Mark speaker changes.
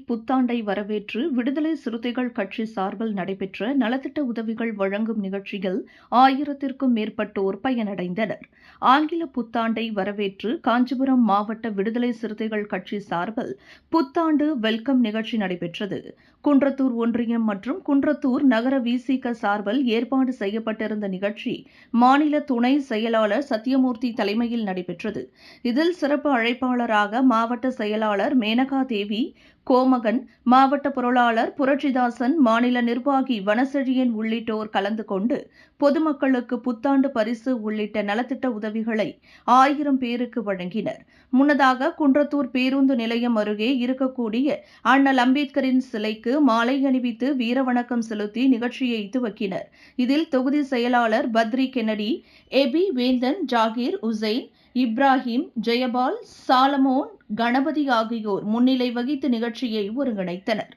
Speaker 1: புத்தாண்டை வரவேற்று விடுதலை சிறுத்தைகள் கட்சி சார்பில் நடைபெற்ற நலத்திட்ட உதவிகள் வழங்கும் நிகழ்ச்சியில் 1000த்திற்கும் மேற்பட்டோர் பயனடைந்தனர். ஆங்கில புத்தாண்டை வரவேற்று காஞ்சிபுரம் மாவட்ட விடுதலை சிறுத்தைகள் கட்சி சார்பில் புத்தாண்டு வெல்கம் நிகழ்ச்சி நடைபெற்றது. குன்றத்தூர் ஒன்றியம் மற்றும் குன்றத்தூர் நகர விசிக சார்பில் ஏற்பாடு செய்யப்பட்டிருந்த நிகழ்ச்சி மாநில துணை செயலாளர் சத்தியமூர்த்தி தலைமையில் நடைபெற்றது. இதில் சிறப்பு அழைப்பாளராக மாவட்ட செயலாளர் மேனகா தேவி, கோமகன், மாவட்ட பொருளாளர் புரட்சிதாசன், மாநில நிர்வாகி வனசெழியன் உள்ளிட்டோர் கலந்து கொண்டு பொதுமக்களுக்கு புத்தாண்டு பரிசு உள்ளிட்ட நலத்திட்ட உதவிகளை 1000 பேருக்கு வழங்கினர். முன்னதாக குன்றத்தூர் பேருந்து நிலையம் அருகே இருக்கக்கூடிய அண்ணல் அம்பேத்கரின் சிலைக்கு மாலை அணிவித்து வீரவணக்கம் செலுத்தி நிகழ்ச்சியை துவக்கினர். இதில் தொகுதி செயலாளர் பத்ரி கென்னடி, எபி வேந்தன், ஜாகீர் உசைன், இப்ராஹிம், ஜெயபால், சாலமோன், கணபதி ஆகியோர் முன்னிலை வகித்து நிகழ்ச்சியை ஒருங்கிணைத்தனர்.